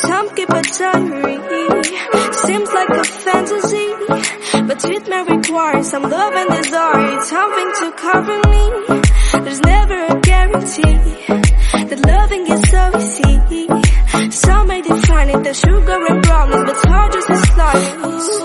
Some keep a diary. Seems like a fantasy, but it may require some love and desire, something to cover me. There's never a guarantee that loving is so easy. Some may define it as sugar and brownies, but hard just as life.